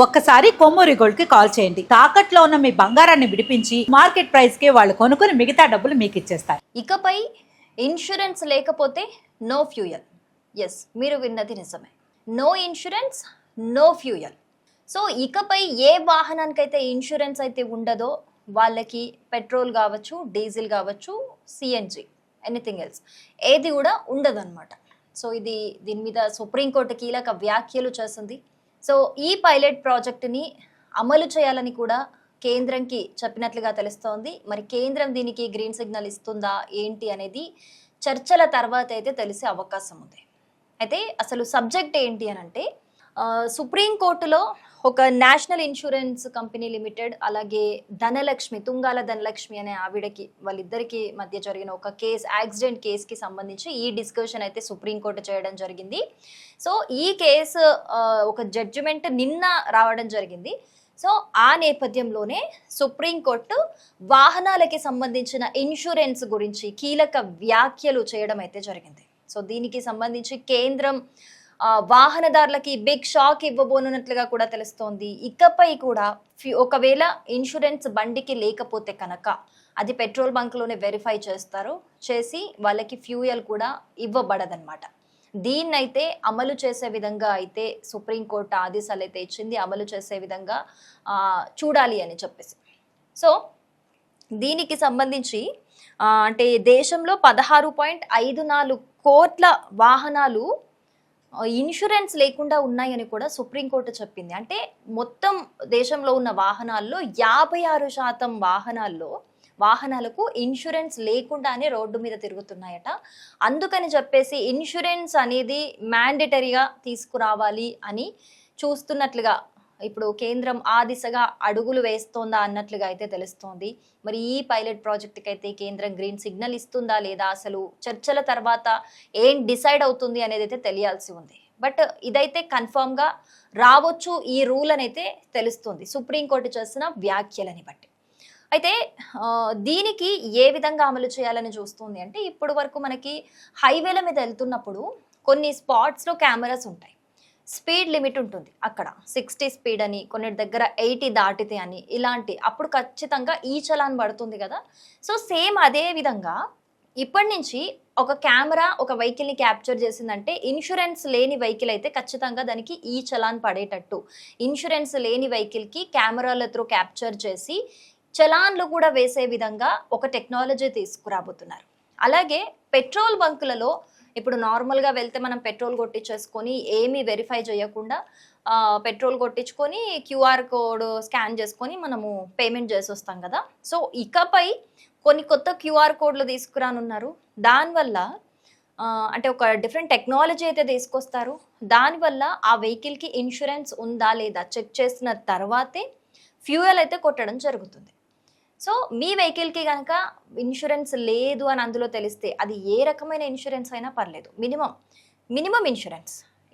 ఒక్కసారి కొమ్మూరి గోల్డ్ కి కాల్ చేయండి. తాకట్లో ఉన్న మీ బంగారాన్ని విడిపించి మార్కెట్ ప్రైస్ కి వాళ్ళు కొనుక్కుని మిగతా డబ్బులు మీకు ఇచ్చేస్తారు. ఇకపై ఇన్సూరెన్స్ లేకపోతే నో ఫ్యూయల్. ఎస్, మీరు విన్నది నిజమే. No insurance, no fuel. So ఇకపై ఏ వాహనానికైతే ఇన్సూరెన్స్ అయితే ఉండదో వాళ్ళకి పెట్రోల్ కావచ్చు, డీజిల్ కావచ్చు, సిఎన్జి, ఎనీథింగ్ ఎల్స్ ఏది కూడా ఉండదు అనమాట. సో దీని మీద సుప్రీంకోర్టు కీలక వ్యాఖ్యలు చేసింది. సో ఈ పైలట్ ప్రాజెక్టుని అమలు చేయాలని కూడా కేంద్రంకి చెప్పినట్లుగా తెలుస్తోంది. మరి కేంద్రం దీనికి గ్రీన్ సిగ్నల్ ఇస్తుందా ఏంటి అనేది చర్చల తర్వాత అయితే తెలిసే అవకాశం ఉంది. అయితే అసలు సబ్జెక్ట్ ఏంటి అని అంటే, సుప్రీంకోర్టులో ఒక నేషనల్ ఇన్సూరెన్స్ కంపెనీ లిమిటెడ్, అలాగే ధనలక్ష్మి, తుంగాల ధనలక్ష్మి అనే ఆవిడకి, వాళ్ళిద్దరికి మధ్య జరిగిన ఒక కేసు, యాక్సిడెంట్ కేసుకి సంబంధించి ఈ డిస్కషన్ అయితే సుప్రీంకోర్టు చేయడం జరిగింది. సో ఈ కేసు ఒక జడ్జిమెంట్ నిన్న రావడం జరిగింది. సో ఆ నేపథ్యంలోనే సుప్రీంకోర్టు వాహనాలకి సంబంధించిన ఇన్సూరెన్స్ గురించి కీలక వ్యాఖ్యలు చేయడం అయితే జరిగింది. సో దీనికి సంబంధించి కేంద్రం వాహనదారులకి బిగ్ షాక్ ఇవ్వబోనున్నట్లుగా కూడా తెలుస్తోంది. ఇకపై కూడా ఒకవేళ ఇన్సూరెన్స్ బండికి లేకపోతే కనుక అది పెట్రోల్ బంక్లోనే వెరిఫై చేసి వాళ్ళకి ఫ్యూయల్ కూడా ఇవ్వబడదన్నమాట. దీన్నైతే అమలు చేసే విధంగా అయితే సుప్రీంకోర్టు ఆదేశాలు అయితే ఇచ్చింది, అమలు చేసే విధంగా చూడాలి అని చెప్పేసి. సో దీనికి సంబంధించి అంటే దేశంలో 16.54 కోట్ల వాహనాలు ఇన్సూరెన్స్ లేకుండా ఉన్నాయని కూడా సుప్రీంకోర్టు చెప్పింది. అంటే మొత్తం దేశంలో ఉన్న వాహనాల్లో 56% వాహనాలకు ఇన్సూరెన్స్ లేకుండానే రోడ్డు మీద తిరుగుతున్నాయట. అందుకని చెప్పేసి ఇన్సూరెన్స్ అనేది మ్యాండేటరీగా తీసుకురావాలి అని చూస్తున్నట్లుగా ఇప్పుడు కేంద్రం ఆ దిశగా అడుగులు వేస్తోందా అన్నట్లుగా అయితే తెలుస్తోంది. మరి ఈ పైలట్ ప్రాజెక్ట్కి అయితే కేంద్రం గ్రీన్ సిగ్నల్ ఇస్తుందా లేదా, అసలు చర్చల తర్వాత ఏం డిసైడ్ అవుతుంది అనేది అయితే తెలియాల్సి ఉంది. బట్ ఇదైతే కన్ఫర్మ్గా రావచ్చు ఈ రూల్ అని అయితే తెలుస్తుంది సుప్రీంకోర్టు చేసిన వ్యాఖ్యలని బట్టి. అయితే దీనికి ఏ విధంగా అమలు చేయాలని చూస్తుంది అంటే, ఇప్పటి వరకు మనకి హైవేల మీద వెళ్తున్నప్పుడు కొన్ని స్పాట్స్లో కెమెరాస్ ఉంటాయి. స్పీడ్ లిమిట్ ఉంటుంది, అక్కడ 60 స్పీడ్ అని, కొన్ని దగ్గర 80 దాటితే అని, ఇలాంటి అప్పుడు ఖచ్చితంగా ఈ చలాన్ పడుతుంది కదా. సో సేమ్ అదే విధంగా ఇప్పటి నుంచి ఒక కెమెరా ఒక వెహికల్ని క్యాప్చర్ చేసిందంటే, ఇన్సూరెన్స్ లేని వెహికల్ అయితే ఖచ్చితంగా దానికి ఈ చలాన్ పడేటట్టు, ఇన్సూరెన్స్ లేని వెహికల్కి కెమెరాల త్రూ క్యాప్చర్ చేసి చలాన్లు కూడా వేసే విధంగా ఒక టెక్నాలజీ తీసుకురాబోతున్నారు. అలాగే పెట్రోల్ బంకులలో ఇప్పుడు నార్మల్గా వెళ్తే మనం పెట్రోల్ కొట్టించేసుకొని ఏమీ వెరిఫై చేయకుండా పెట్రోల్ కొట్టించుకొని క్యూఆర్ కోడ్ స్కాన్ చేసుకొని మనము పేమెంట్ చేసి వస్తాం కదా. సో ఇకపై కొన్ని కొత్త క్యూఆర్ కోడ్లు తీసుకురానున్నారు. దానివల్ల అంటే ఒక డిఫరెంట్ టెక్నాలజీ అయితే తీసుకొస్తారు. దానివల్ల ఆ వెహికల్కి ఇన్సూరెన్స్ ఉందా లేదా చెక్ చేసిన తర్వాతే ఫ్యూయల్ అయితే కొట్టడం జరుగుతుంది. సో మీ వెహికల్కి కనుక ఇన్సూరెన్స్ లేదు అని అందులో తెలిస్తే, అది ఏ రకమైన ఇన్సూరెన్స్ అయినా పర్లేదు, మినిమం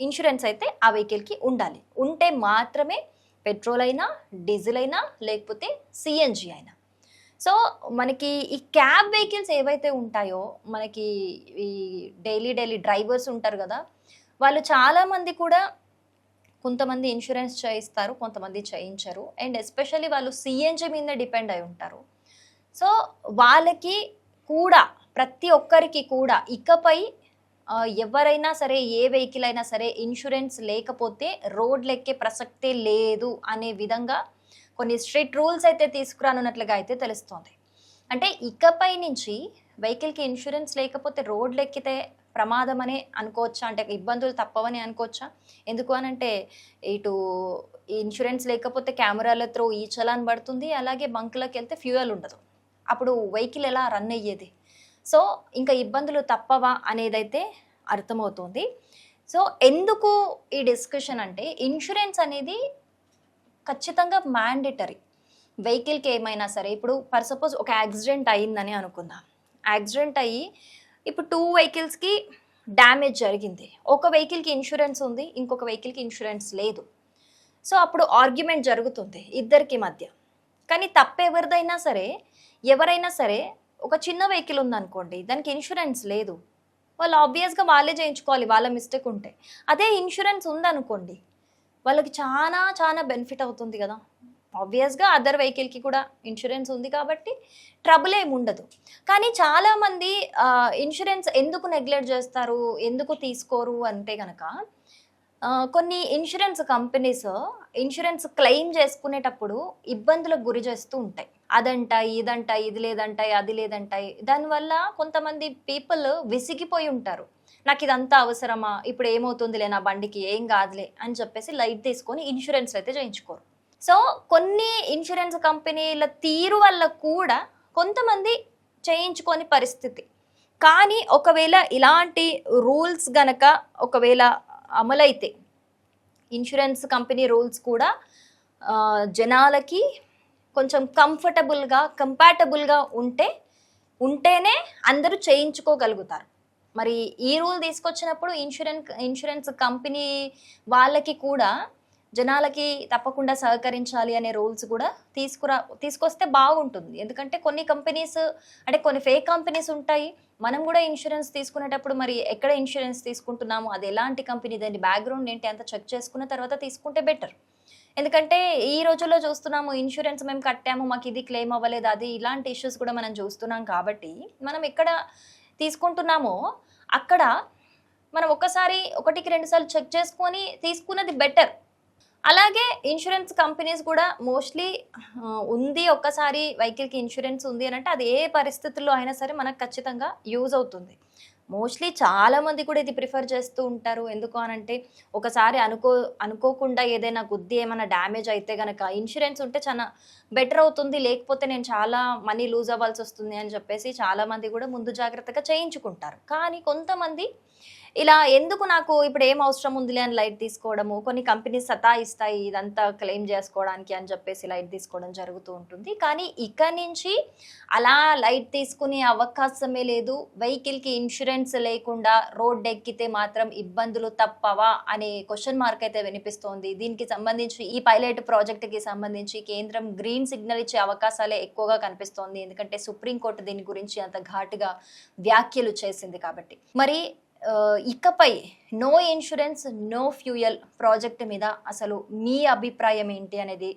ఇన్సూరెన్స్ అయితే ఆ వెహికల్కి ఉండాలి. ఉంటే మాత్రమే పెట్రోల్ అయినా, డీజిల్ అయినా, లేకపోతే సిఎన్జి అయినా. సో మనకి ఈ క్యాబ్ వెహికల్స్ ఏవైతే ఉంటాయో, మనకి ఈ డైలీ డ్రైవర్స్ ఉంటారు కదా, వాళ్ళు చాలామంది కూడా కొంతమంది ఇన్సూరెన్స్ చేయిస్తారు, కొంతమంది చేయించరు. అండ్ ఎస్పెషల్లీ వాళ్ళు సిఎన్జి మీద డిపెండ్ అయి ఉంటారు. సో వాళ్ళకి కూడా, ప్రతి ఒక్కరికి కూడా ఇకపై ఎవరైనా సరే, ఏ వెహికల్ అయినా సరే ఇన్సూరెన్స్ లేకపోతే రోడ్లెక్కే ప్రసక్తే లేదు అనే విధంగా కొన్ని స్ట్రిక్ట్ రూల్స్ అయితే తీసుకురానున్నట్లుగా అయితే తెలుస్తోంది. అంటే ఇకపై నుంచి వెహికల్కి ఇన్సూరెన్స్ లేకపోతే రోడ్లు ఎక్కితే ప్రమాదం అనే అనుకోవచ్చా, అంటే ఇబ్బందులు తప్పవని అనుకోవచ్చా? ఎందుకు అనంటే, ఇటు ఇన్సూరెన్స్ లేకపోతే కెమెరాల త్రూ ఈ చలాన్ పడుతుంది, అలాగే బంకులకు వెళ్తే ఫ్యూయల్ ఉండదు, అప్పుడు వెహికల్ ఎలా రన్ అయ్యేది? సో ఇంకా ఇబ్బందులు తప్పవా అనేదైతే అర్థమవుతుంది. సో ఎందుకు ఈ డిస్కషన్ అంటే, ఇన్సూరెన్స్ అనేది ఖచ్చితంగా మ్యాండేటరీ వెహికల్కి ఏమైనా సరే. ఇప్పుడు ఫర్ సపోజ్ ఒక యాక్సిడెంట్ అయ్యిందని అనుకుందాం. యాక్సిడెంట్ అయ్యి ఇప్పుడు 2 వెహికల్స్కి డ్యామేజ్ జరిగింది. ఒక వెహికల్కి ఇన్సూరెన్స్ ఉంది, ఇంకొక వెహికల్కి ఇన్సూరెన్స్ లేదు. సో అప్పుడు ఆర్గ్యుమెంట్ జరుగుతుంది ఇద్దరికి మధ్య. కానీ ఎవరైనా సరే ఒక చిన్న వెహికల్ ఉందనుకోండి, దానికి ఇన్సూరెన్స్ లేదు, వాళ్ళు ఆబ్వియస్గా వాళ్ళే చేయించుకోవాలి, వాళ్ళ మిస్టేక్ ఉంటే. అదే ఇన్సూరెన్స్ ఉందనుకోండి, వాళ్ళకి చాలా చాలా బెనిఫిట్ అవుతుంది కదా. ఆబ్వియస్గా అదర్ వెహికల్కి కూడా ఇన్సూరెన్స్ ఉంది కాబట్టి ట్రబుల్ ఏమి ఉండదు. కానీ చాలామంది ఇన్సూరెన్స్ ఎందుకు నెగ్లెక్ట్ చేస్తారు, ఎందుకు తీసుకోరు అంటే కనుక కొన్ని ఇన్సూరెన్స్ కంపెనీస్ ఇన్సూరెన్స్ క్లెయిమ్ చేసుకునేటప్పుడు ఇబ్బందులకు గురి చేస్తూ ఉంటాయి. అదంటాయి, ఇదంటాయి, ఇది లేదంటాయి, అది లేదంటాయి. దానివల్ల కొంతమంది పీపుల్ విసిగిపోయి ఉంటారు. నాకు ఇదంతా అవసరమా, ఇప్పుడు ఏమవుతుందిలే నా బండికి, ఏం కాదులే అని చెప్పేసి లైట్ తీసుకొని ఇన్సూరెన్స్ అయితే చేయించుకోరు. సో కొన్ని ఇన్సూరెన్స్ కంపెనీల తీరు వల్ల కూడా కొంతమంది చేయించుకోని పరిస్థితి. కానీ ఒకవేళ ఇలాంటి రూల్స్ గనక ఒకవేళ అమలైతే, ఇన్సూరెన్స్ కంపెనీ రూల్స్ కూడా జనాలకి కొంచెం కంఫర్టబుల్గా కంపాటబుల్గా ఉంటేనే అందరూ చేయించుకోగలుగుతారు. మరి ఈ రూల్ తీసుకొచ్చినప్పుడు ఇన్సూరెన్స్ కంపెనీ వాళ్ళకి కూడా జనాలకి తప్పకుండా సహకరించాలి అనే రూల్స్ కూడా తీసుకొస్తే బాగుంటుంది. ఎందుకంటే కొన్ని కంపెనీస్ అంటే కొన్ని ఫేక్ కంపెనీస్ ఉంటాయి. మనం కూడా ఇన్సూరెన్స్ తీసుకునేటప్పుడు మరి ఎక్కడ ఇన్సూరెన్స్ తీసుకుంటున్నాము, అది ఎలాంటి కంపెనీ, దాని బ్యాక్గ్రౌండ్ ఏంటి అంతా చెక్ చేసుకున్న తర్వాత తీసుకుంటే బెటర్. ఎందుకంటే ఈ రోజుల్లో చూస్తున్నాము, ఇన్సూరెన్స్ మేము కట్టాము, మాకు ఇది క్లెయిమ్ అవ్వలేదు, అది ఇలాంటి ఇష్యూస్ కూడా మనం చూస్తున్నాం. కాబట్టి మనం ఎక్కడ తీసుకుంటున్నామో అక్కడ మనం ఒకటికి 2 సార్లు చెక్ చేసుకొని తీసుకున్నది బెటర్. అలాగే ఇన్సూరెన్స్ కంపెనీస్ కూడా మోస్ట్లీ ఉంది, ఒక్కసారి వెహికల్కి ఇన్సూరెన్స్ ఉంది అని అంటే అది ఏ పరిస్థితుల్లో అయినా సరే మనకు ఖచ్చితంగా యూజ్ అవుతుంది. మోస్ట్లీ చాలామంది కూడా ఇది ప్రిఫర్ చేస్తూ ఉంటారు. ఎందుకు అనంటే ఒకసారి అనుకోకుండా ఏదైనా గుద్ది ఏమైనా డ్యామేజ్ అయితే కనుక ఇన్సూరెన్స్ ఉంటే చాలా బెటర్ అవుతుంది, లేకపోతే నేను చాలా మనీ లూజ్ అవ్వాల్సి వస్తుంది అని చెప్పేసి చాలామంది కూడా ముందు జాగ్రత్తగా చేయించుకుంటారు. కానీ కొంతమంది ఇలా ఎందుకు నాకు ఇప్పుడు ఏం అవసరం ఉందిలే అని లైట్ తీసుకోవడము, కొన్ని కంపెనీస్ సతాయిస్తాయి ఇదంతా క్లెయిమ్ చేసుకోవడానికి అని చెప్పేసి లైట్ తీసుకోవడం జరుగుతూ ఉంటుంది. కానీ ఇక నుంచి అలా లైట్ తీసుకునే అవకాశమే లేదు. వెహికల్కి ఇన్సూరెన్స్ లేకుండా రోడ్ ఎక్కితే మాత్రం ఇబ్బందులు తప్పవా అనే క్వశ్చన్ మార్క్ అయితే వినిపిస్తోంది. దీనికి సంబంధించి ఈ పైలట్ ప్రాజెక్ట్కి సంబంధించి కేంద్రం గ్రీన్ సిగ్నల్ ఇచ్చే అవకాశాలే ఎక్కువగా కనిపిస్తోంది. ఎందుకంటే సుప్రీంకోర్టు దీని గురించి అంత ఘాటుగా వ్యాఖ్యలు చేసింది కాబట్టి. మరి ఇకపై no insurance no fuel project మీద అసలు మీ అభిప్రాయం ఏంటి అనేది,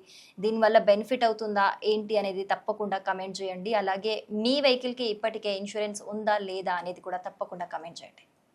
దీనివల్ల బెనిఫిట్ అవుతుందా ఏంటి అనేది తప్పకుండా కమెంట్ చేయండి. అలాగే మీ వెహికల్కి ఇప్పటికే ఇన్సూరెన్స్ ఉందా లేదా అనేది కూడా తప్పకుండా కమెంట్ చేయండి.